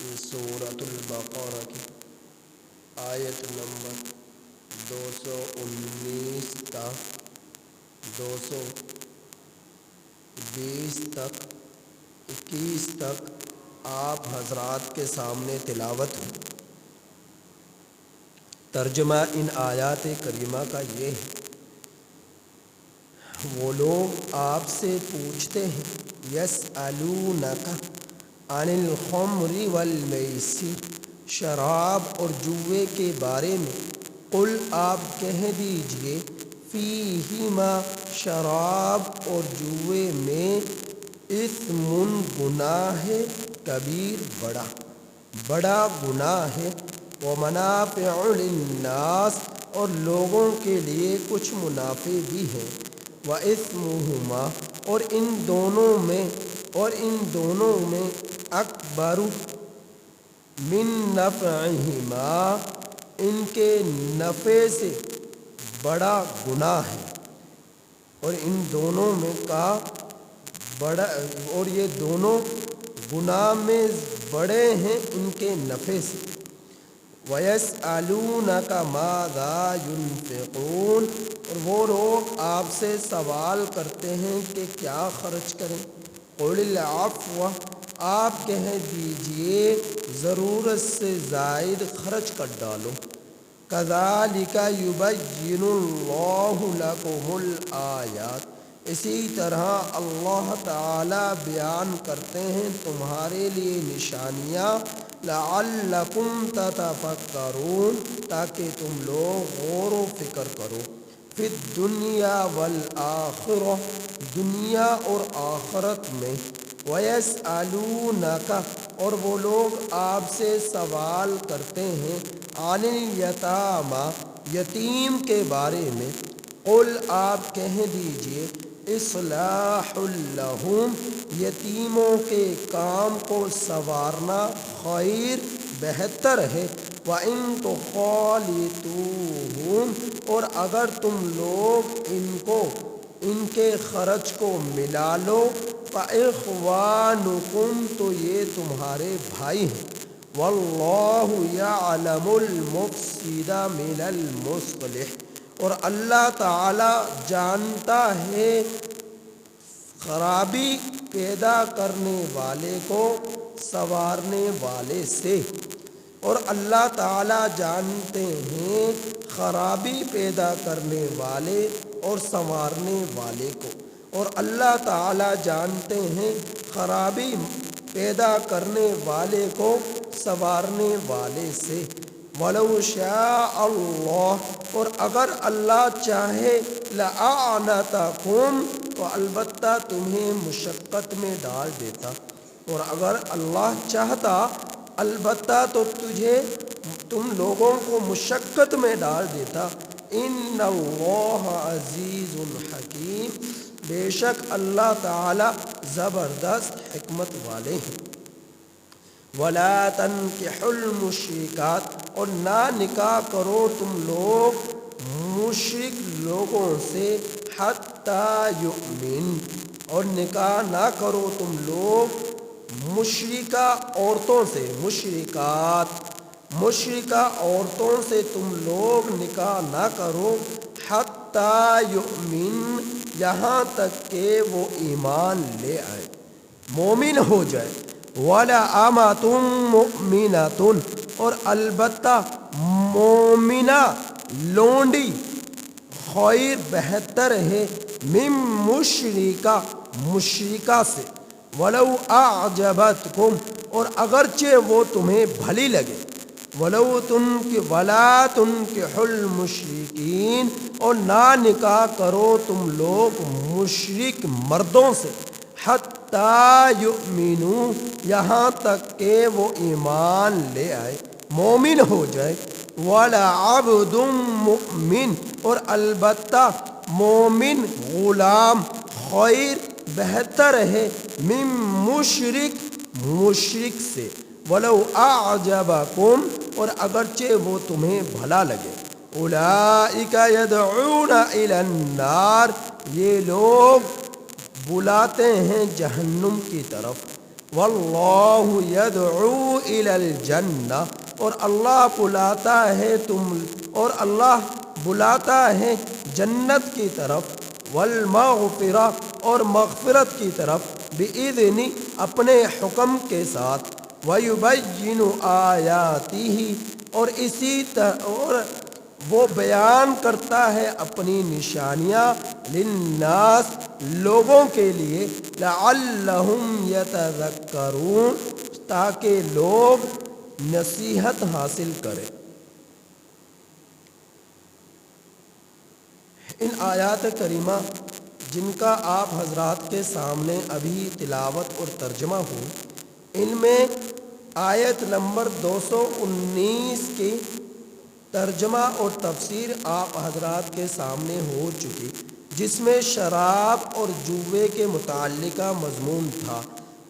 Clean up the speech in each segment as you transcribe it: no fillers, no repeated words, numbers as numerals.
سورۃ البقرہ کی آیت نمبر 219 تا 220 تک 21 تک آپ حضرات کے سامنے تلاوت ہے۔ ترجمہ ان آیات کریمہ کا یہ ہے، وہ لوگ آپ سے پوچھتے ہیں یسألونک عن الخمر والمیسر، شراب اور جوے کے بارے میں، قل آپ کہہ دیجئے فیہما، شراب اور جوے میں، اثم گناہ ہے، کبیر بڑا گناہ ہے، ومنافع للناس اور لوگوں کے لیے کچھ منافع بھی ہیں، وَإِثْمُهُمَا اور ان دونوں میں اکبر من نفعہما، ان کے نفع سے بڑا گناہ ہے، اور ان دونوں میں کا بڑا، اور یہ دونوں گناہ میں بڑے ہیں ان کے نفع سے۔ وَيَسْأَلُونَكَ مَاذَا يُنْفِقُونَ اور وہ لوگ آپ سے سوال کرتے ہیں کہ کیا خرچ کریں، قُلِ الْعَفْوَ آپ کہہ دیجئے ضرورت سے زائد خرچ کر ڈالو، كَذَلِكَ يُبَيِّنُ اللَّهُ لَكُمُ الْآيَاتِ اسی طرح اللہ تعالی بیان کرتے ہیں تمہارے لیے نشانیاں، لَعَلَّكُمْ تَتَفَكَّرُونَ تاکہ تم لوگ غور و فکر کرو، فِي الدُّنْيَا وَالْآخِرَةِ دنیا اور آخرت میں، وَيَسْأَلُونَكَ اور وہ لوگ آپ سے سوال کرتے ہیں عَنِ الْيَتَامَى یتیم کے بارے میں، قل آپ کہہ دیجئے اصلاح لہم یتیموں کے کام کو سنوارنا خیر بہتر ہے، وَإِن تُخَالِطُوهُمْ اور اگر تم لوگ ان کے خرچ کو ملا لو، فَإِخْوَانُكُمْ تو یہ تمہارے بھائی ہیں، وَاللَّهُ يَعْلَمُ الْمُفْسِدَ مِنَ الْمُصْلِحِ اور اللہ تعالی جانتا ہے خرابی پیدا کرنے والے کو سنوارنے والے سے، اور اللہ تعالی جانتے ہیں خرابی پیدا کرنے والے اور سنوارنے والے کو، اور اللہ تعالی جانتے ہیں خرابی پیدا کرنے والے کو سنوارنے والے سے۔ وَلَوْ شَاءَ اللَّهُ اور اگر اللہ چاہے، لَأَعْنَتَكُمْ تو البتہ تمہیں مشقت میں ڈال دیتا، اور اگر اللہ چاہتا البتہ تو تم لوگوں کو مشقت میں ڈال دیتا۔ إِنَّ اللَّهَ عَزِيزٌ حَكِيمٌ بے شک اللہ تعالی زبردست حکمت والے ہیں۔ وَلَا تَنْكِحُوا الْمُشْرِكَاتِ اور نہ نکاح کرو تم لوگ مشرک لوگوں سے، حَتَّى يُؤْمِنْ اور نکاح نہ کرو تم لوگ مشرکہ عورتوں سے، مشرکہ عورتوں سے تم لوگ نکاح نہ کرو، حَتَّى يُؤْمِنْ یہاں تک کہ وہ ایمان لے آئے، مومن ہو جائے۔ وَلَأَمَةٌ مُؤْمِنَةٌ اور البتہ مومنہ لونڈی خیر بہتر ہے، من مشرکہ سے، وَلَوْ أَعْجَبَتْكُمْ اور اگرچہ وہ تمہیں بھلی لگے، وَلَا تُنْكِحُوا الْمُشْرِكِينَ اور نہ نکاح کرو تم لوگ مشرک مردوں سے، حَتَّى يُؤْمِنُوا یہاں تک کہ وہ ایمان لے آئے، مومن ہو جائے۔ وَلَعَبْدٌ مُؤْمِنٌ اور البتہ مومن غلام خیر بہتر ہے، من مشرک سے، وَلَوْ أَعْجَبَكُمْ اور اگرچہ وہ تمہیں بھلا لگے۔ أُولَئِكَ يَدْعُونَ إِلَى النَّارِ یہ لوگ بلاتے ہیں جہنم کی طرف، واللہ یدعو الی الجنہ، اور اللہ بلاتا ہے اور اللہ بلاتا ہے جنت کی طرف، والمغفرہ، اور مغفرت کی طرف، بِإِذْنِ، اپنے حکم کے ساتھ، وَيُبَيِّنُ آیَاتِهِ، اور وہ بیان کرتا ہے اپنی نشانیاں، للناس، لوگوں کے لیے، لعلہم یتذکرون، تاکہ لوگ نصیحت حاصل کریں۔ ان آیات کریمہ جن کا آپ حضرات کے سامنے ابھی تلاوت اور ترجمہ ہو، ان میں آیت نمبر 219 کی ترجمہ اور تفسیر آپ حضرات کے سامنے ہو چکی، جس میں شراب اور جوے کے متعلقہ مضمون تھا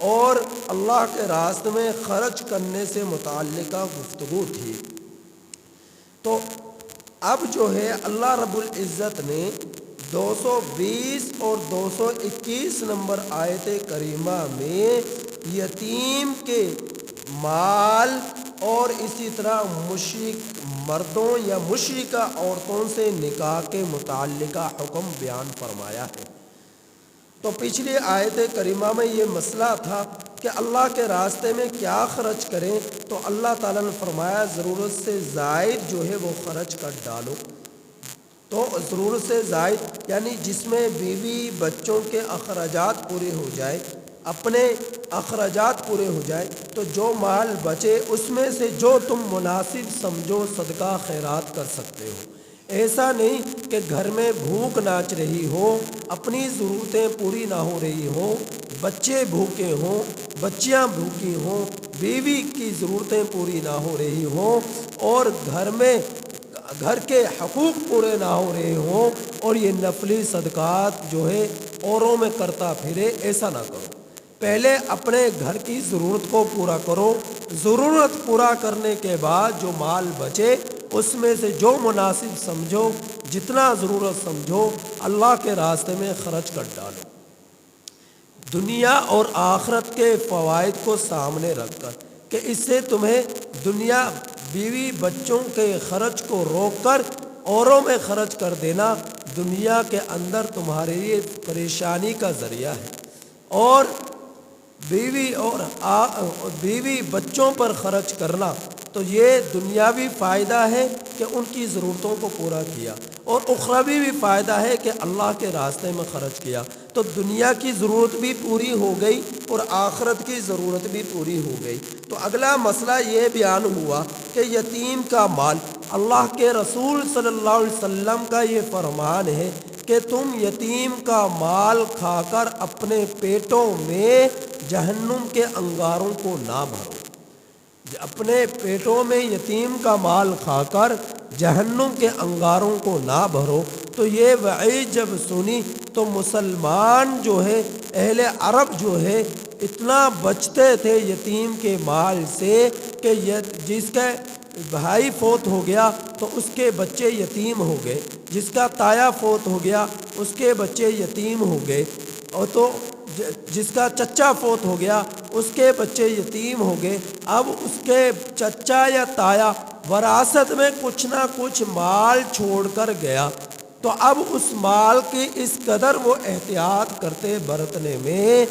اور اللہ کے راستے میں خرچ کرنے سے متعلقہ گفتگو تھی۔ تو اب جو ہے اللہ رب العزت نے 220 اور 221 نمبر آیت کریمہ میں یتیم کے مال اور اسی طرح مشرک مردوں یا مشرکہ عورتوں سے نکاح کے متعلقہ حکم بیان فرمایا ہے۔ تو پچھلی آیت کریمہ میں یہ مسئلہ تھا کہ اللہ کے راستے میں کیا خرچ کریں، تو اللہ تعالیٰ نے فرمایا ضرورت سے زائد جو ہے وہ خرچ کر ڈالو۔ تو ضرورت سے زائد یعنی جس میں بیوی بچوں کے اخراجات پورے ہو جائے، اپنے اخراجات پورے ہو جائے، تو جو مال بچے اس میں سے جو تم مناسب سمجھو صدقہ خیرات کر سکتے ہو۔ ایسا نہیں کہ گھر میں بھوک ناچ رہی ہو، اپنی ضرورتیں پوری نہ ہو رہی ہوں، بچے بھوکے ہوں، بچیاں بھوکی ہوں، بیوی کی ضرورتیں پوری نہ ہو رہی ہوں، اور گھر کے حقوق پورے نہ ہو رہے ہوں، اور یہ نفلی صدقات جو ہے اوروں میں کرتا پھرے، ایسا نہ کرو۔ پہلے اپنے گھر کی ضرورت کو پورا کرو، ضرورت پورا کرنے کے بعد جو مال بچے اس میں سے جو مناسب سمجھو، جتنا ضرورت سمجھو، اللہ کے راستے میں خرچ کر ڈالو۔ دنیا اور آخرت کے فوائد کو سامنے رکھ کر کہ اس سے تمہیں دنیا بیوی بچوں کے خرچ کو روک کر اوروں میں خرچ کر دینا دنیا کے اندر تمہارے لیے پریشانی کا ذریعہ ہے، اور بیوی بچوں پر خرچ کرنا تو یہ دنیاوی فائدہ ہے کہ ان کی ضرورتوں کو پورا کیا، اور اخروی بھی فائدہ ہے کہ اللہ کے راستے میں خرچ کیا، تو دنیا کی ضرورت بھی پوری ہو گئی اور آخرت کی ضرورت بھی پوری ہو گئی۔ تو اگلا مسئلہ یہ بیان ہوا کہ یتیم کا مال، اللہ کے رسول صلی اللہ علیہ وسلم کا یہ فرمان ہے کہ تم یتیم کا مال کھا کر اپنے پیٹوں میں جہنم کے انگاروں کو نہ بھرو۔ اپنے پیٹوں میں یتیم کا مال کھا کر جہنم کے انگاروں کو نہ بھرو۔ تو یہ وعید جب سنی تو مسلمان جو ہے، اہل عرب جو ہے، اتنا بچتے تھے یتیم کے مال سے کہ جس کا بھائی فوت ہو گیا تو اس کے بچے یتیم ہو گئے، جس کا تایا فوت ہو گیا اس کے بچے یتیم ہو گئے، اور تو جس کا چچا فوت ہو گیا اس کے بچے یتیم ہو گئے۔ اب اس کے چچا یا تایا وراثت میں کچھ نہ کچھ مال چھوڑ کر گیا، تو اب اس مال کی اس قدر وہ احتیاط کرتے برتنے میں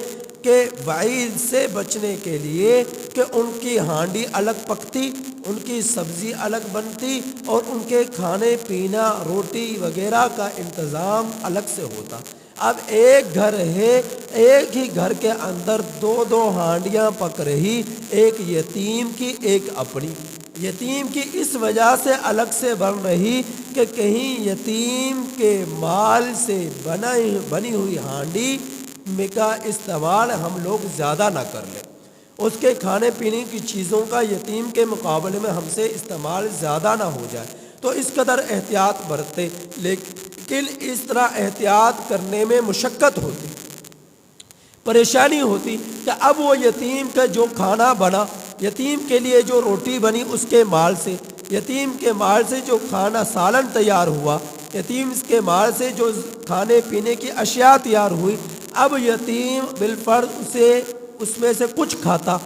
کہ وعید سے بچنے کے لیے کہ ان کی ہانڈی الگ پکتی، ان کی سبزی الگ بنتی، اور ان کے کھانے پینا روٹی وغیرہ کا انتظام الگ سے ہوتا۔ اب ایک گھر ہے، ایک ہی گھر کے اندر دو ہانڈیاں پک رہی، ایک یتیم کی ایک اپنی۔ یتیم کی اس وجہ سے الگ سے بن رہی کہ کہیں یتیم کے مال سے بنی ہوئی ہانڈی کا استعمال ہم لوگ زیادہ نہ کر لیں، اس کے کھانے پینے کی چیزوں کا یتیم کے مقابلے میں ہم سے استعمال زیادہ نہ ہو جائے، تو اس قدر احتیاط برتے۔ لیکن اس طرح احتیاط کرنے میں مشقت ہوتی، پریشانی ہوتی کہ اب وہ یتیم کا جو کھانا بنا، یتیم کے لیے جو روٹی بنی اس کے مال سے، یتیم کے مال سے جو کھانا سالن تیار ہوا، یتیم کے مال سے جو کھانے پینے کی اشیاء تیار ہوئی، اب یتیم بالفرض سے اس میں سے کچھ کھاتا،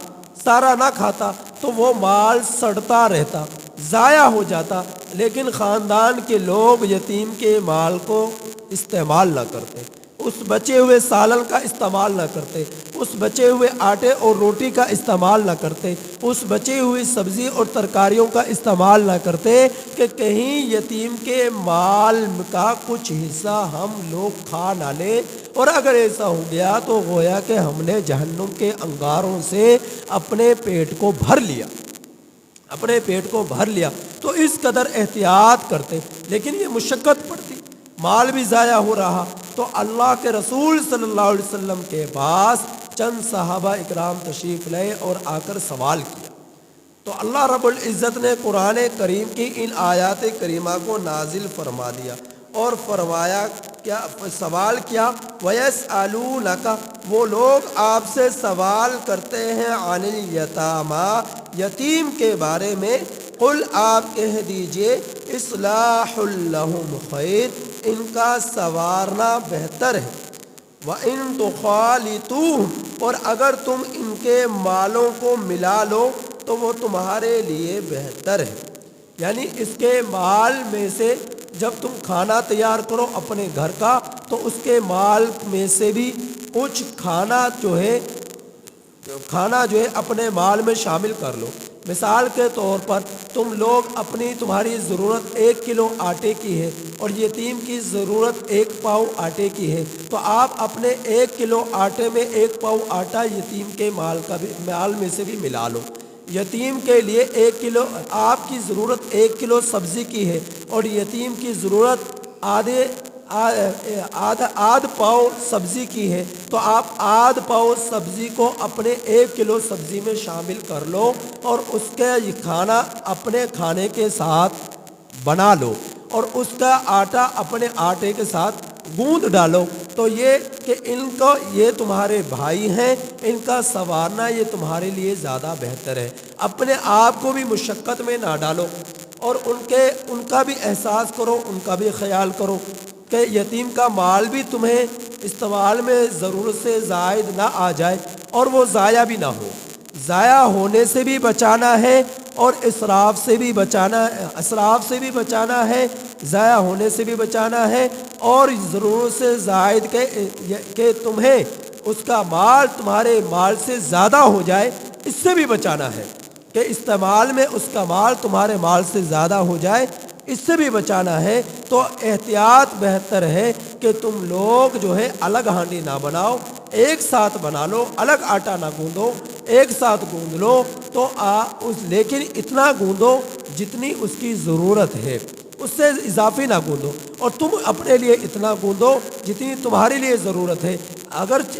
سارا نہ کھاتا تو وہ مال سڑتا رہتا، ضائع ہو جاتا، لیکن خاندان کے لوگ یتیم کے مال کو استعمال نہ کرتے، اس بچے ہوئے سالن کا استعمال نہ کرتے، اس بچے ہوئے آٹے اور روٹی کا استعمال نہ کرتے، اس بچی ہوئی سبزی اور ترکاریوں کا استعمال نہ کرتے کہ کہیں یتیم کے مال کا کچھ حصہ ہم لوگ کھا نہ لیں، اور اگر ایسا ہو گیا تو گویا کہ ہم نے جہنم کے انگاروں سے اپنے پیٹ کو بھر لیا، اپنے پیٹ کو بھر لیا۔ تو اس قدر احتیاط کرتے، لیکن یہ مشقت پڑتی، مال بھی ضائع ہو رہا۔ تو اللہ کے رسول صلی اللہ علیہ وسلم کے پاس چند صحابہ اکرام تشریف لائے اور آ کر سوال کیا، تو اللہ رب العزت نے قرآن کریم کی ان آیات کریمہ کو نازل فرما دیا اور فرمایا کیا، سوال کیا، وَيَسْأَلُونَكَ، وہ لوگ آپ سے سوال کرتے ہیں، عن الیتامیٰ، یتیم کے بارے میں، قل آپ کہہ دیجئے، اصلاح لہم خیر، ان کا سنوارنا بہتر ہے، وَإِن تُخَالِطُوهُمْ، اور اگر تم ان کے مالوں کو ملا لو تو وہ تمہارے لیے بہتر ہے، یعنی اس کے مال میں سے جب تم کھانا تیار کرو اپنے گھر کا تو اس کے مال میں سے بھی کچھ کھانا جو ہے اپنے مال میں شامل کر لو۔ مثال کے طور پر تمہاری ضرورت 1 کلو آٹے کی ہے اور یتیم کی ضرورت 1 پاؤ آٹے کی ہے، تو آپ اپنے 1 کلو آٹے میں 1 پاؤ آٹا یتیم کے مال میں سے بھی ملا لو۔ یتیم کے لیے 1 کلو، آپ کی ضرورت 1 کلو سبزی کی ہے اور یتیم کی ضرورت آدھ پاؤ سبزی کی ہے، تو آپ آدھ پاؤ سبزی کو اپنے 1 کلو سبزی میں شامل کر لو اور اس کا یہ کھانا اپنے کھانے کے ساتھ بنا لو اور اس کا آٹا اپنے آٹے کے ساتھ گوندھ ڈالو، تو یہ کہ ان کو، یہ تمہارے بھائی ہیں، ان کا سنوارنا یہ تمہارے لیے زیادہ بہتر ہے۔ اپنے آپ کو بھی مشقت میں نہ ڈالو اور ان کا بھی احساس کرو، ان کا بھی خیال کرو کہ یتیم کا مال بھی تمہیں استعمال میں ضرورت سے زائد نہ آ جائے اور وہ ضائع بھی نہ ہو، ضائع ہونے سے بھی بچانا ہے اور اسراف سے بھی بچانا ہے، ضائع ہونے سے بھی بچانا ہے اور ضرورت سے زائد کہ تمہیں اس کا مال تمہارے مال سے زیادہ ہو جائے، اس سے بھی بچانا ہے کہ استعمال میں اس کا مال تمہارے مال سے زیادہ ہو جائے، اس سے بھی بچانا ہے۔ تو احتیاط بہتر ہے کہ تم لوگ جو ہے الگ ہانڈی نہ بناؤ، ایک ساتھ بنا لو، الگ آٹا نہ گوندو، ایک ساتھ گوندھ لو، تو لیکن اتنا گوندو جتنی اس کی ضرورت ہے، اس سے اضافی نہ گوندو، اور تم اپنے لیے اتنا گوندو جتنی تمہارے لیے ضرورت ہے،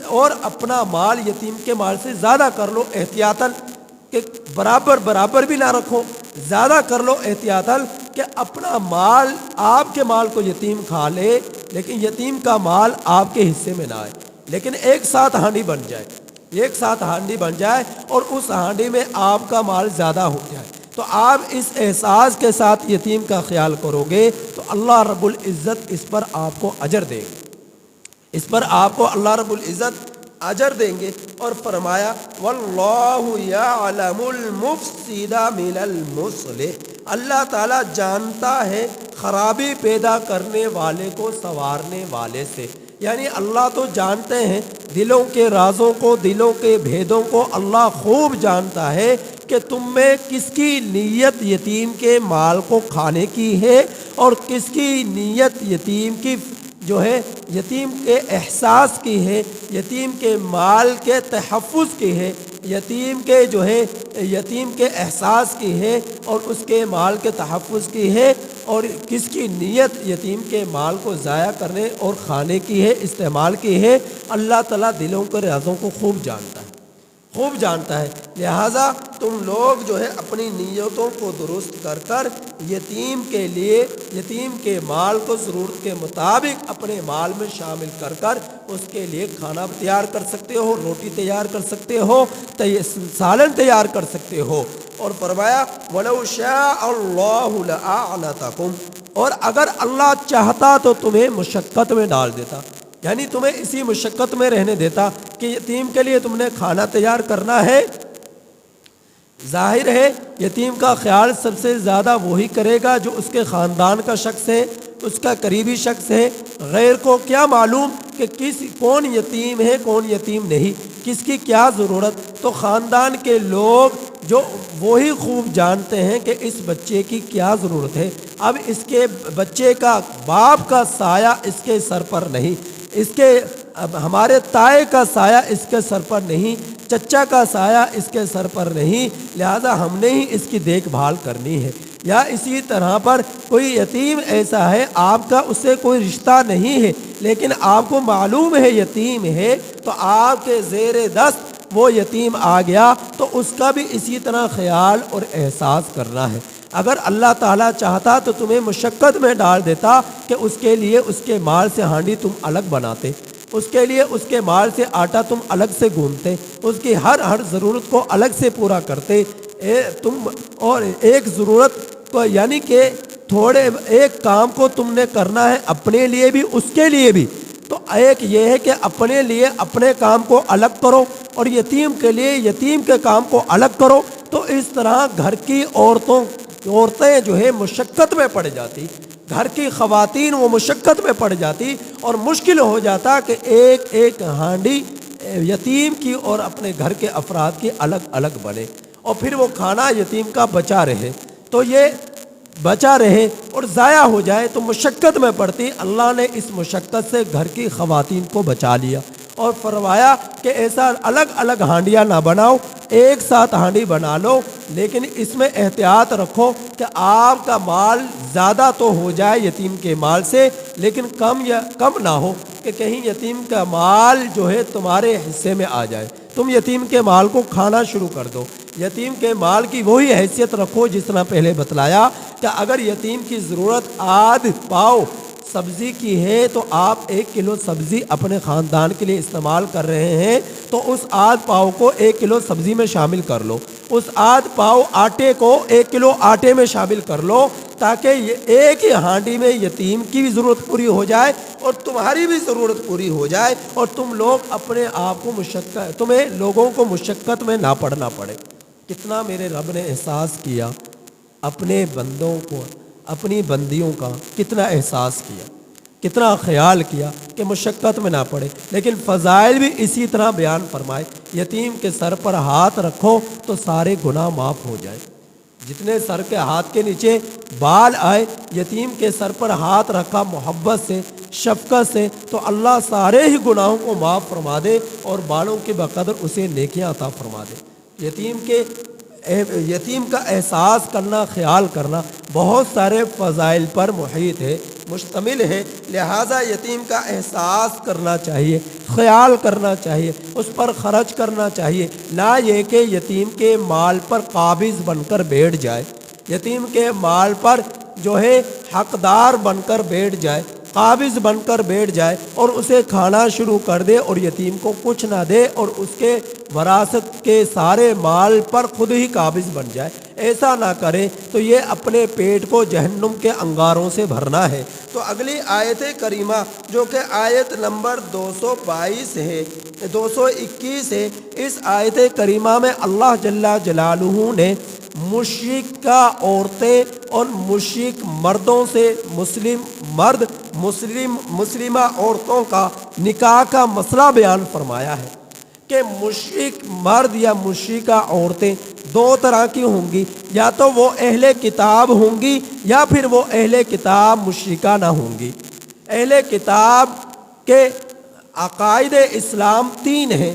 اور اپنا مال یتیم کے مال سے زیادہ کر لو احتیاطاً، کہ برابر بھی نہ رکھو، زیادہ کر لو احتیاطاً کہ اپنا مال، آپ کے مال کو یتیم کھا لے لیکن یتیم کا مال آپ کے حصے میں نہ آئے، لیکن ایک ساتھ ہانڈی بن جائے اور اس ہانڈی میں آپ کا مال زیادہ ہو جائے، تو آپ اس احساس کے ساتھ یتیم کا خیال کرو گے تو اللہ رب العزت اس پر آپ کو اجر دے گا، اس پر آپ کو اللہ رب العزت اجر دیں گے۔ اور فرمایا واللہ یعلم المفسد من المصلح، اللہ تعالیٰ جانتا ہے خرابی پیدا کرنے والے کو سنوارنے والے سے، یعنی اللہ تو جانتے ہیں دلوں کے رازوں کو، دلوں کے بھیدوں کو اللہ خوب جانتا ہے کہ تم میں کس کی نیت یتیم کے مال کو کھانے کی ہے اور کس کی نیت یتیم کی جو ہے یتیم کے احساس کی ہے، یتیم کے مال کے تحفظ کی ہے، یتیم کے احساس کی ہے اور اس کے مال کے تحفظ کی ہے، اور کس کی نیت یتیم کے مال کو ضائع کرنے اور کھانے کی ہے، استعمال کی ہے۔ اللہ تعالیٰ دلوں کے رازوں کو خوب جانتا ہے، لہٰذا تم لوگ جو ہے اپنی نیتوں کو درست کر یتیم کے لیے، یتیم کے مال کو ضرورت کے مطابق اپنے مال میں شامل کر اس کے لیے کھانا تیار کر سکتے ہو، روٹی تیار کر سکتے ہو، سالن تیار کر سکتے ہو۔ اور فرمایا وَلَوْ شَاءَ اللَّهُ لَأَعْنَتَكُمْ، اور اگر اللہ چاہتا تو تمہیں مشقت میں ڈال دیتا، یعنی تمہیں اسی مشقت میں رہنے دیتا کہ یتیم کے لیے تم نے کھانا تیار کرنا ہے۔ ظاہر ہے یتیم کا خیال سب سے زیادہ وہی کرے گا جو اس کے خاندان کا شخص ہے، اس کا قریبی شخص ہے۔ غیر کو کیا معلوم کہ کون یتیم ہے کون یتیم نہیں، کس کی کیا ضرورت، تو خاندان کے لوگ جو وہی خوب جانتے ہیں کہ اس بچے کی کیا ضرورت ہے۔ اب اس کے بچے کا باپ کا سایہ اس کے سر پر نہیں، اس کے ہمارے تائے کا سایہ اس کے سر پر نہیں، چچا کا سایہ اس کے سر پر نہیں، لہذا ہم نے ہی اس کی دیکھ بھال کرنی ہے۔ یا اسی طرح پر کوئی یتیم ایسا ہے آپ کا اس سے کوئی رشتہ نہیں ہے لیکن آپ کو معلوم ہے یتیم ہے، تو آپ کے زیر دست وہ یتیم آ گیا تو اس کا بھی اسی طرح خیال اور احساس کرنا ہے۔ اگر اللہ تعالیٰ چاہتا تو تمہیں مشقت میں ڈال دیتا کہ اس کے لیے اس کے مال سے ہانڈی تم الگ بناتے، اس کے لیے اس کے مال سے آٹا تم الگ سے گونتے، اس کی ہر ضرورت کو الگ سے پورا کرتے تم، اور ایک ضرورت کو یعنی کہ تھوڑے ایک کام کو تم نے کرنا ہے اپنے لیے بھی اس کے لیے بھی، تو ایک یہ ہے کہ اپنے لیے اپنے کام کو الگ کرو اور یتیم کے لیے یتیم کے کام کو الگ کرو، تو اس طرح گھر کی عورتیں جو ہے مشقت میں پڑ جاتی، گھر کی خواتین وہ مشقت میں پڑ جاتی اور مشکل ہو جاتا کہ ایک ایک ہانڈی یتیم کی اور اپنے گھر کے افراد کی الگ الگ بنے، اور پھر وہ کھانا یتیم کا بچا رہے، تو یہ بچا رہے اور ضائع ہو جائے تو مشقت میں پڑتی۔ اللہ نے اس مشقت سے گھر کی خواتین کو بچا لیا اور فرمایا کہ ایسا الگ الگ ہانڈیاں نہ بناؤ، ایک ساتھ ہانڈی بنا لو، لیکن اس میں احتیاط رکھو کہ آپ کا مال زیادہ تو ہو جائے یتیم کے مال سے لیکن کم نہ ہو کہ کہیں یتیم کا مال جو ہے تمہارے حصے میں آ جائے، تم یتیم کے مال کو کھانا شروع کر دو۔ یتیم کے مال کی وہی حیثیت رکھو جس طرح پہلے بتلایا کہ اگر یتیم کی ضرورت آدھ پاؤ سبزی کی ہے تو آپ 1 کلو سبزی اپنے خاندان کے لیے استعمال کر رہے ہیں تو اس آدھ پاؤ کو 1 کلو سبزی میں شامل کر لو، اس آدھ پاؤ آٹے کو 1 کلو آٹے میں شامل کر لو، تاکہ یہ ایک ہی ہانڈی میں یتیم کی بھی ضرورت پوری ہو جائے اور تمہاری بھی ضرورت پوری ہو جائے اور تم لوگ اپنے آپ کو تمہیں لوگوں کو مشقت میں نہ پڑنا پڑے۔ کتنا میرے رب نے احساس کیا اپنے بندوں کو، اپنی بندیوں کا کتنا احساس کیا، کتنا خیال کیا کہ مشقت میں نہ پڑے، لیکن فضائل بھی اسی طرح بیان فرمائے۔ یتیم کے سر پر ہاتھ رکھو تو سارے گناہ معاف ہو جائے، جتنے سر کے ہاتھ کے نیچے بال آئے یتیم کے سر پر ہاتھ رکھا محبت سے شفقت سے تو اللہ سارے ہی گناہوں کو معاف فرما دے اور بالوں کے بقدر اسے نیکیاں عطا فرما دے۔ یتیم کا احساس کرنا، خیال کرنا بہت سارے فضائل پر محیط ہے، مشتمل ہے، لہٰذا یتیم کا احساس کرنا چاہیے، خیال کرنا چاہیے، اس پر خرچ کرنا چاہیے، نہ یہ کہ یتیم کے مال پر قابض بن کر بیٹھ جائے، یتیم کے مال پر جو ہے حقدار بن کر بیٹھ جائے، قابض بن کر بیٹھ جائے اور اسے کھانا شروع کر دے اور یتیم کو کچھ نہ دے اور اس کے وراثت کے سارے مال پر خود ہی قابض بن جائے، ایسا نہ کرے تو یہ اپنے پیٹ کو جہنم کے انگاروں سے بھرنا ہے۔ تو اگلی آیت کریمہ جو کہ آیت نمبر 222 ہے 221 ہے، اس آیت کریمہ میں اللہ جل جلالہ نے مشرکہ عورتیں اور مشرک مردوں سے مسلمہ عورتوں کا نکاح کا مسئلہ بیان فرمایا ہے کہ مشرک مرد یا مشرکہ عورتیں 2 طرح کی ہوں گی، یا تو وہ اہل کتاب ہوں گی یا پھر وہ اہل کتاب مشرکہ نہ ہوں گی۔ اہل کتاب کے عقائد اسلام 3 ہیں،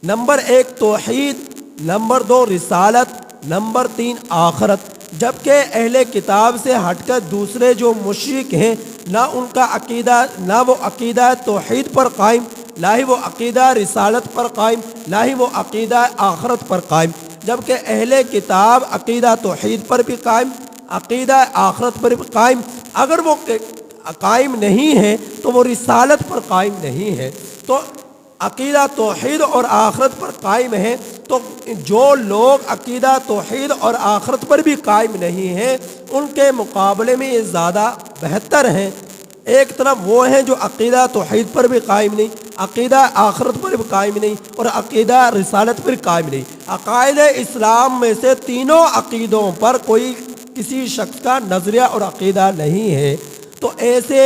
نمبر 1 توحید، نمبر 2 رسالت، نمبر 3 آخرت، جبکہ اہل کتاب سے ہٹ کر دوسرے جو مشرک ہیں نہ ان کا عقیدہ، نہ وہ عقیدہ توحید پر قائم، نہ ہی وہ عقیدہ رسالت پر قائم، نہ ہی وہ عقیدہ آخرت پر قائم، جبکہ اہل کتاب عقیدہ توحید پر بھی قائم، عقیدہ آخرت پر بھی قائم، اگر وہ قائم نہیں ہے تو وہ رسالت پر قائم نہیں ہے۔ تو عقیدہ توحید اور آخرت پر قائم ہے، تو جو لوگ عقیدہ توحید اور آخرت پر بھی قائم نہیں ہیں ان کے مقابلے میں یہ زیادہ بہتر ہیں ایک طرف وہ ہیں جو عقیدہ توحید پر بھی قائم نہیں، عقیدہ آخرت پر بھی قائم نہیں، اور عقیدہ رسالت پر قائم نہیں۔ عقائد اسلام میں سے تینوں عقیدوں پر کوئی کسی شخص کا نظریہ اور عقیدہ نہیں ہے، تو ایسے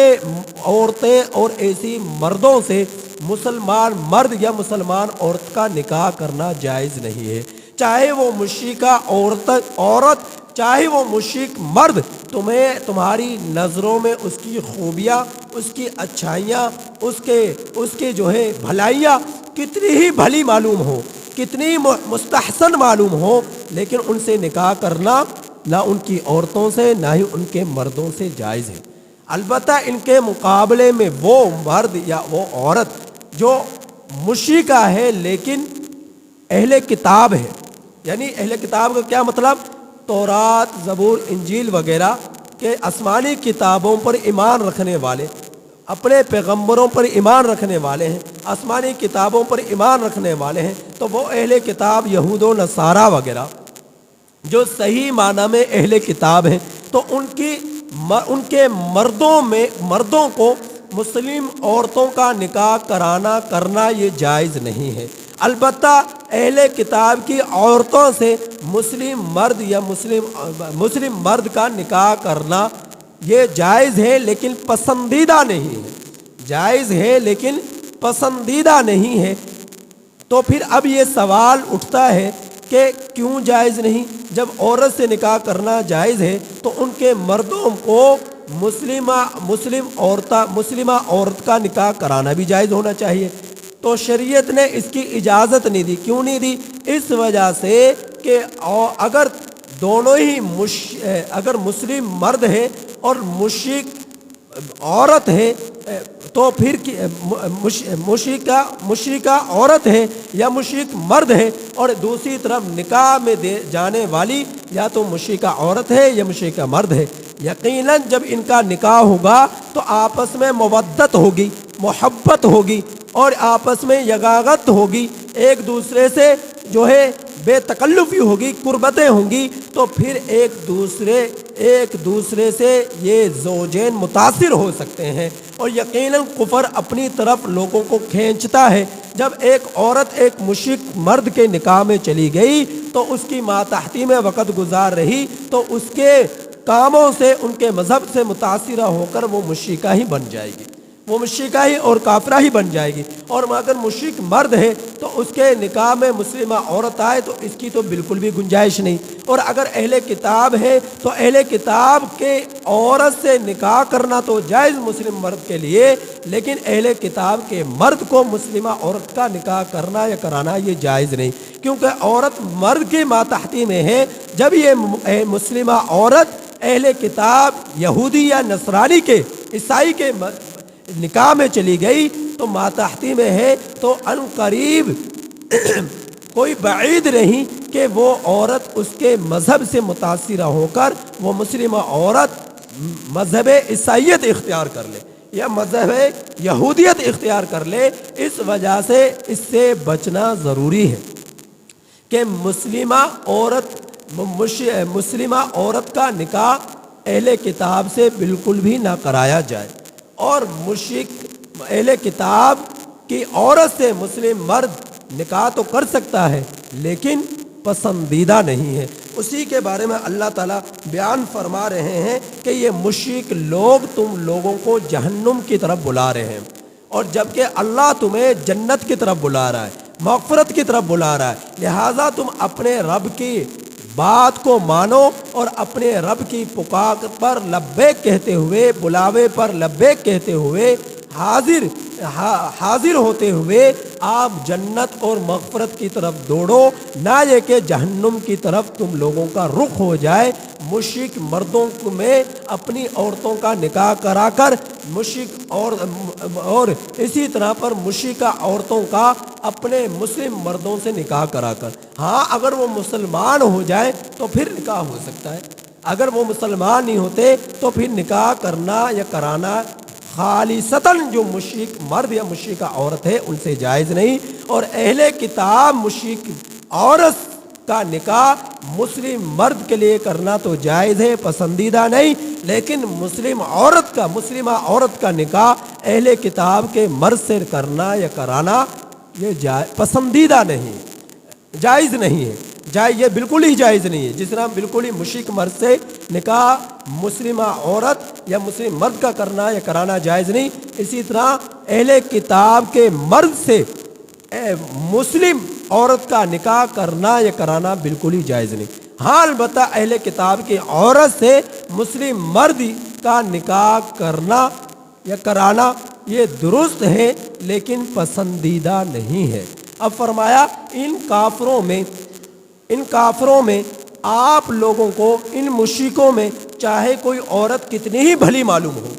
عورتیں اور ایسی مردوں سے مسلمان مرد یا مسلمان عورت کا نکاح کرنا جائز نہیں ہے، چاہے وہ مشرکہ عورت چاہے وہ مشرک مرد تمہاری نظروں میں اس کی خوبیاں، اس کی اچھائیاں، اس کے جو ہے بھلائیاں کتنی ہی بھلی معلوم ہو، کتنی مستحسن معلوم ہو، لیکن ان سے نکاح کرنا نہ ان کی عورتوں سے نہ ہی ان کے مردوں سے جائز ہے۔ البتہ ان کے مقابلے میں وہ مرد یا وہ عورت جو مشرکہ ہے لیکن اہل کتاب ہے، یعنی اہل کتاب کا کیا مطلب؟ تورات، زبور، انجیل وغیرہ کے آسمانی کتابوں پر ایمان رکھنے والے، اپنے پیغمبروں پر ایمان رکھنے والے ہیں، آسمانی کتابوں پر ایمان رکھنے والے ہیں، تو وہ اہل کتاب یہود و نصارہ وغیرہ جو صحیح معنی میں اہل کتاب ہیں، تو ان کے مردوں کو مسلم عورتوں کا نکاح کرنا یہ جائز نہیں ہے۔ البتہ اہل کتاب کی عورتوں سے مسلم مرد یا مسلم مرد کا نکاح کرنا یہ جائز ہے، لیکن پسندیدہ نہیں ہے، جائز ہے لیکن پسندیدہ نہیں ہے۔ تو پھر اب یہ سوال اٹھتا ہے کہ کیوں جائز نہیں؟ جب عورت سے نکاح کرنا جائز ہے تو ان کے مردوں کو مسلمہ عورت کا نکاح کرانا بھی جائز ہونا چاہیے۔ تو شریعت نے اس کی اجازت نہیں دی۔ کیوں نہیں دی؟ اس وجہ سے کہ اگر دونوں ہی اگر مسلم مرد ہے اور مشرک عورت ہے تو پھر مشرکہ عورت ہے یا مشرک مرد ہے، اور دوسری طرف نکاح میں دے جانے والی یا تو مشرکہ عورت ہے یا مشرکہ مرد ہے، یقیناً جب ان کا نکاح ہوگا تو آپس میں مودت ہوگی، محبت ہوگی، اور آپس میں یگاغت ہوگی، ایک دوسرے سے جو ہے بے تکلفی ہوگی، قربتیں ہوں گی، تو پھر ایک دوسرے سے یہ زوجین متاثر ہو سکتے ہیں، اور یقیناً کفر اپنی طرف لوگوں کو کھینچتا ہے۔ جب ایک عورت ایک مشرک مرد کے نکاح میں چلی گئی تو اس کی ماتحتی میں وقت گزار رہی، تو اس کے کاموں سے، ان کے مذہب سے متاثرہ ہو کر وہ مشرکہ ہی بن جائے گی، وہ مشرکہ ہی اور کافرہ ہی بن جائے گی۔ اور اگر مشرک مرد ہے تو اس کے نکاح میں مسلمہ عورت آئے تو اس کی تو بالکل بھی گنجائش نہیں۔ اور اگر اہل کتاب ہے تو اہل کتاب کے عورت سے نکاح کرنا تو جائز مسلم مرد کے لیے، لیکن اہل کتاب کے مرد کو مسلمہ عورت کا نکاح کرنا یا کرانا یہ جائز نہیں، کیونکہ عورت مرد کے ماتحتی میں ہے۔ جب یہ مسلمہ عورت اہل کتاب یہودی یا نصرانی کے، عیسائی کے نکاح میں چلی گئی تو ماتحتی میں ہے، تو ان قریب کوئی بعید نہیں کہ وہ عورت اس کے مذہب سے متاثرہ ہو کر وہ مسلمہ عورت مذہب عیسائیت اختیار کر لے یا مذہب یہودیت اختیار کر لے۔ اس وجہ سے اس سے بچنا ضروری ہے کہ مسلمہ عورت کا نکاح اہل کتاب سے بالکل بھی نہ کرایا جائے، اور مشرک اہل کتاب کی عورت سے مسلم مرد نکاح تو کر سکتا ہے لیکن پسندیدہ نہیں ہے۔ اسی کے بارے میں اللہ تعالیٰ بیان فرما رہے ہیں کہ یہ مشرک لوگ تم لوگوں کو جہنم کی طرف بلا رہے ہیں، اور جبکہ اللہ تمہیں جنت کی طرف بلا رہا ہے، مغفرت کی طرف بلا رہا ہے، لہٰذا تم اپنے رب کی بات کو مانو اور اپنے رب کی پکار پر لبیک کہتے ہوئے، بلاوے پر لبیک کہتے ہوئے، حاضر ہوتے ہوئے آپ جنت اور مغفرت کی طرف دوڑو، نہ یہ کہ جہنم کی طرف تم لوگوں کا رخ ہو جائے۔ مشرک مردوں میں اپنی عورتوں کا نکاح کرا کر اور اسی طرح پر مشرکہ عورتوں کا اپنے مسلم مردوں سے نکاح کرا کر، ہاں اگر وہ مسلمان ہو جائیں تو پھر نکاح ہو سکتا ہے، اگر وہ مسلمان نہیں ہوتے تو پھر نکاح کرنا یا کرانا خالصتاً جو مشرک مرد یا مشرکہ عورت ہے ان سے جائز نہیں۔ اور اہل کتاب مشرک عورت کا نکاح مسلم مرد کے لیے کرنا تو جائز ہے، پسندیدہ نہیں، لیکن مسلمہ عورت کا نکاح اہل کتاب کے مرد سے کرنا یا کرانا یہ پسندیدہ نہیں، جائز نہیں ہے، یہ بالکل ہی جائز نہیں ہے۔ جس طرح بالکل ہی مشرک مرد سے نکاح مسلمہ عورت یا مسلم مرد کا کرنا یا کرانا جائز نہیں، اسی طرح اہل کتاب کے مرد سے مسلم عورت کا نکاح کرنا یا کرانا بالکل ہی جائز نہیں۔ ہاں البتہ اہل کتاب کی عورت سے مسلم مرد کا نکاح کرنا یا کرانا یہ درست ہے، لیکن پسندیدہ نہیں ہے۔ اب فرمایا ان کافروں میں آپ لوگوں کو، ان مشرکوں میں چاہے کوئی عورت کتنی ہی بھلی معلوم ہو،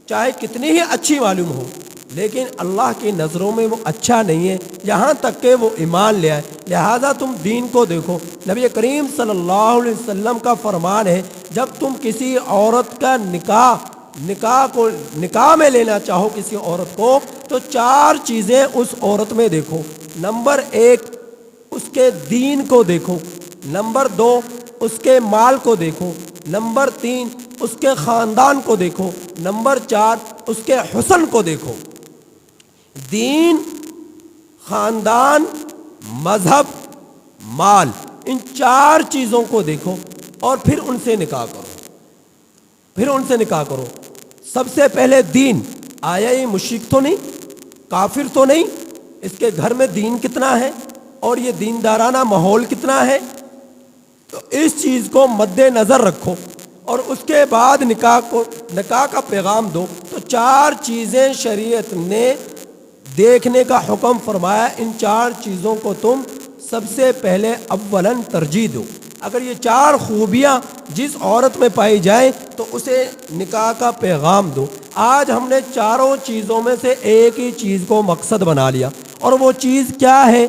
چاہے کتنی ہی اچھی معلوم ہو، لیکن اللہ کی نظروں میں وہ اچھا نہیں ہے، یہاں تک کہ وہ ایمان لے آئے۔ لہذا تم دین کو دیکھو، نبی کریم صلی اللہ علیہ وسلم کا فرمان ہے جب تم کسی عورت کا نکاح میں لینا چاہو کسی عورت کو، تو 4 چیزیں اس عورت میں دیکھو۔ نمبر 1 اس کے دین کو دیکھو، نمبر 2 اس کے مال کو دیکھو، نمبر 3 اس کے خاندان کو دیکھو، نمبر 4 اس کے حسن کو دیکھو۔ دین، خاندان، مذہب، مال، ان 4 چیزوں کو دیکھو اور پھر ان سے نکاح کرو۔ سب سے پہلے دین، آیا یہ مشرک تو نہیں، کافر تو نہیں، اس کے گھر میں دین کتنا ہے اور یہ دیندارانہ ماحول کتنا ہے، تو اس چیز کو مد نظر رکھو اور اس کے بعد نکاح کا پیغام دو۔ تو 4 چیزیں شریعت نے دیکھنے کا حکم فرمایا، ان 4 چیزوں کو تم سب سے پہلے اولاً ترجیح دو۔ اگر یہ 4 خوبیاں جس عورت میں پائی جائیں تو اسے نکاح کا پیغام دو۔ آج ہم نے 4 چیزوں میں سے ایک ہی چیز کو مقصد بنا لیا، اور وہ چیز کیا ہے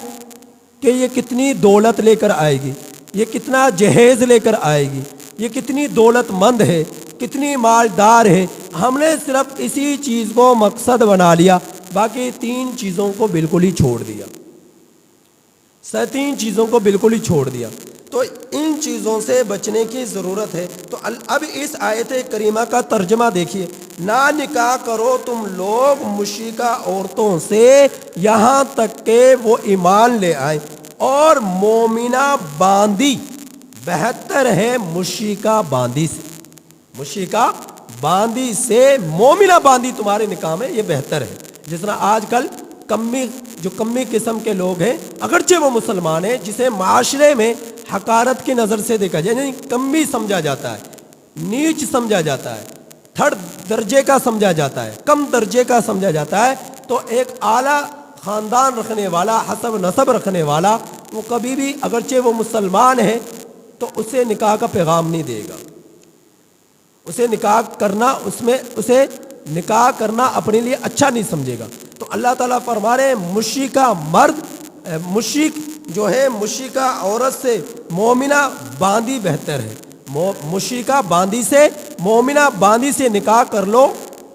کہ یہ کتنی دولت لے کر آئے گی، یہ کتنا جہیز لے کر آئے گی، یہ کتنی دولت مند ہے، کتنی مالدار ہے۔ ہم نے صرف اسی چیز کو مقصد بنا لیا، باقی 3 چیزوں کو بالکل ہی چھوڑ دیا، 3 چیزوں کو بالکل ہی چھوڑ دیا۔ تو ان چیزوں سے بچنے کی ضرورت ہے۔ تو اب اس آیت کریمہ کا ترجمہ دیکھیے، نہ نکاح کرو تم لوگ مشرکہ عورتوں سے یہاں تک کہ وہ ایمان لے آئیں، اور مومنہ باندی بہتر ہے مشرکہ باندی سے، مشرکہ باندی سے مومنہ باندی تمہارے نکاح میں یہ بہتر ہے۔ جس طرح آج کل کمی قسم کے لوگ ہیں، اگرچہ وہ مسلمان ہیں، جسے معاشرے میں حقارت کی نظر سے دیکھا جائے، یعنی کمی سمجھا جاتا ہے، نیچ سمجھا جاتا ہے، 3rd درجے کا سمجھا جاتا ہے، کم درجے کا سمجھا جاتا ہے، تو ایک اعلیٰ خاندان رکھنے والا، حسب نسب رکھنے والا، وہ کبھی بھی اگرچہ وہ مسلمان ہے تو اسے نکاح کا پیغام نہیں دے گا، اسے نکاح کرنا اپنے لیے اچھا نہیں سمجھے گا۔ تو اللہ تعالیٰ فرما رہے ہیں مشرکہ عورت سے مومنہ باندی بہتر ہے، مشرکہ باندی سے مومنہ باندی سے نکاح کر لو،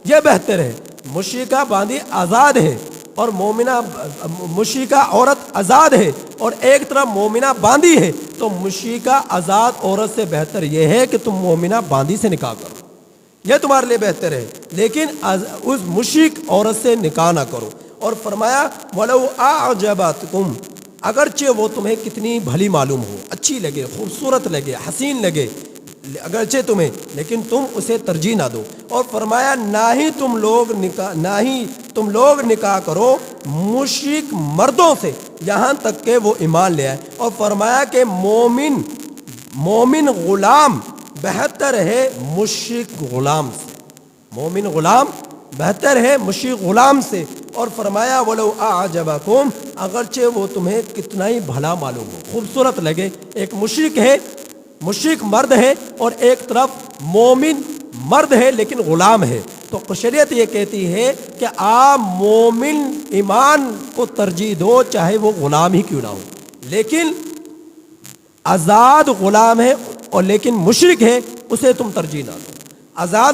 یہ بہتر ہے۔ مشرکہ باندی آزاد ہے اور مشرکہ عورت آزاد ہے، اور ایک طرف مومنہ باندی ہے، تو مشرکہ آزاد عورت سے بہتر یہ ہے کہ تم مومنہ باندی سے نکاح کرو، یہ تمہارے لیے بہتر ہے، لیکن اس مشرک عورت سے نکاح نہ کرو۔ اور فرمایا وَلَوْ أَعْجَبَتْكُمْ، اگرچہ وہ تمہیں کتنی بھلی معلوم ہو، اچھی لگے، خوبصورت لگے، حسین لگے، اگرچہ تمہیں، لیکن تم اسے ترجیح نہ دو۔ اور فرمایا نہ ہی تم لوگ نکاح کرو مشرک مردوں سے یہاں تک کہ وہ ایمان لے آئے۔ اور فرمایا کہ مومن غلام بہتر ہے مشرک غلام سے، مومن غلام بہتر ہے مشرک غلام سے۔ اور فرمایا وَلَوْ أَعْجَبَكُمْ، اگرچہ وہ تمہیں کتنا ہی بھلا معلوم ہو، خوبصورت لگے، ایک مشرک مرد ہے اور ایک طرف مومن مرد ہے لیکن غلام ہے، تو شریعت یہ کہتی ہے کہ آپ مومن ایمان کو ترجیح دو، چاہے وہ غلام ہی کیوں نہ ہو، لیکن آزاد غلام ہے اور لیکن مشرک ہے، اسے تم ترجیح نہ دو۔ آزاد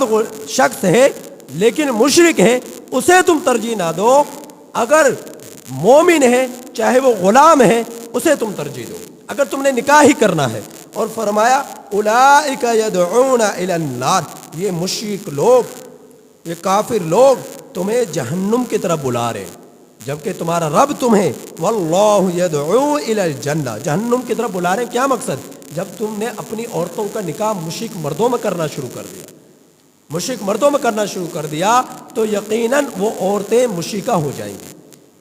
شخص ہے لیکن مشرک ہے، اسے تم ترجیح نہ دو۔ اگر مومن ہے چاہے وہ غلام ہے، اسے تم ترجیح دو۔ اگر تم نے نکاح ہی کرنا ہے۔ اور فرمایا اولئک یدعون الی النار، یہ مشرک لوگ، یہ کافر لوگ تمہیں جہنم کی طرف بلا رہے ہیں، جبکہ تمہارا رب تمہیں واللہ یدعو الی الجنہ، جہنم کی طرف بلا رہے ہیں۔ کیا مقصد؟ جب تم نے اپنی عورتوں کا نکاح مشرک مردوں میں کرنا شروع کر دیا، مشرک مردوں میں کرنا شروع کر دیا، تو یقیناً وہ عورتیں مشرکہ ہو جائیں گی،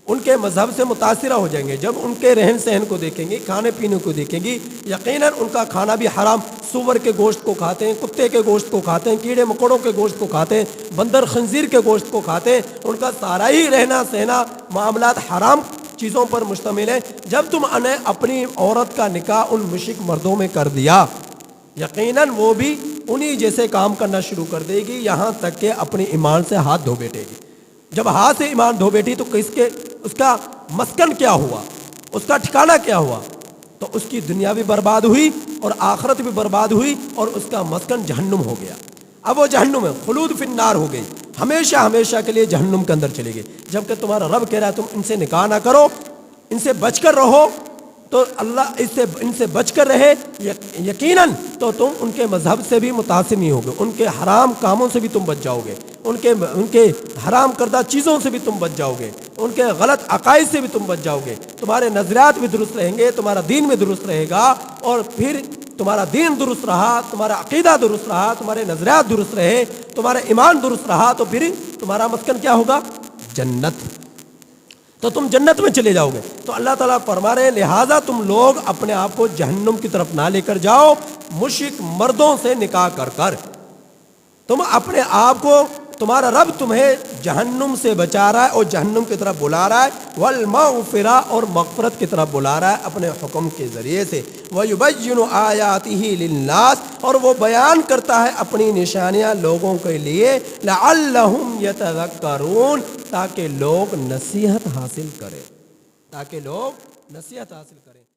ان کے مذہب سے متاثرہ ہو جائیں گے۔ جب ان کے رہن سہن کو دیکھیں گی، کھانے پینے کو دیکھیں گی، یقیناً ان کا کھانا بھی حرام، سور کے گوشت کو کھاتے ہیں، کتے کے گوشت کو کھاتے ہیں، کیڑے مکوڑوں کے گوشت کو کھاتے ہیں، بندر خنزیر کے گوشت کو کھاتے ہیں، ان کا سارا ہی رہنا سہنا معاملات حرام چیزوں پر مشتمل ہے۔ جب تم نے اپنی عورت کا نکاح ان مشرک مردوں میں کر دیا، یقیناً وہ بھی انہی جیسے کام کرنا شروع کر دے گی، یہاں تک کہ اپنے ایمان سے ہاتھ دھو بیٹھے گی۔ جب ہاتھ سے ایمان دھو بیٹھی تو اس کا مسکن کیا ہوا، اس کا ٹھکانہ کیا ہوا؟ تو اس کی دنیا بھی برباد ہوئی اور آخرت بھی برباد ہوئی، اور اس کا مسکن جہنم ہو گیا۔ اب وہ جہنم ہے، خلود فی النار ہو گئی، ہمیشہ ہمیشہ کے لیے جہنم کے اندر چلے گی۔ جبکہ تمہارا رب کہہ رہا ہے تم ان سے نکاح نہ کرو، ان سے بچ کر رہو، تو اللہ ان سے بچ کر رہے، یقیناً تو تم ان کے مذہب سے بھی متاثر نہیں ہوگے، ان کے حرام کاموں سے بھی تم بچ جاؤ گے، ان کے حرام کردہ چیزوں سے بھی تم بچ جاؤ گے، ان کے غلط عقائد سے بھی تم بچ جاؤ گے، تمہارے نظریات بھی درست رہیں گے، تمہارا دین بھی درست رہے گا، اور پھر تمہارا دین درست رہا، تمہارا عقیدہ درست رہا، تمہارے نظریات درست رہے، تمہارا ایمان درست رہا، تو پھر تمہارا مسکن کیا ہوگا؟ جنت، تو تم جنت میں چلے جاؤ گے۔ تو اللہ تعالیٰ فرما رہے ہیں لہٰذا تم لوگ اپنے آپ کو جہنم کی طرف نہ لے کر جاؤ مشرک مردوں سے نکاح کر کر، تم اپنے آپ کو، تمہارا رب تمہیں جہنم سے بچا رہا ہے اور جہنم کی طرف بلا رہا ہے، والمغفرہ، اور مغفرت کی طرف بلا رہا ہے اپنے حکم کے ذریعے سے، وَيُبَيِّنُ آیَاتِهِ لِلنَّاسِ، اور وہ بیان کرتا ہے اپنی نشانیاں لوگوں کے لیے، لَعَلَّهُمْ يَتَذَكَّرُونَ، تاکہ لوگ نصیحت حاصل کریں، تاکہ لوگ نصیحت حاصل کریں۔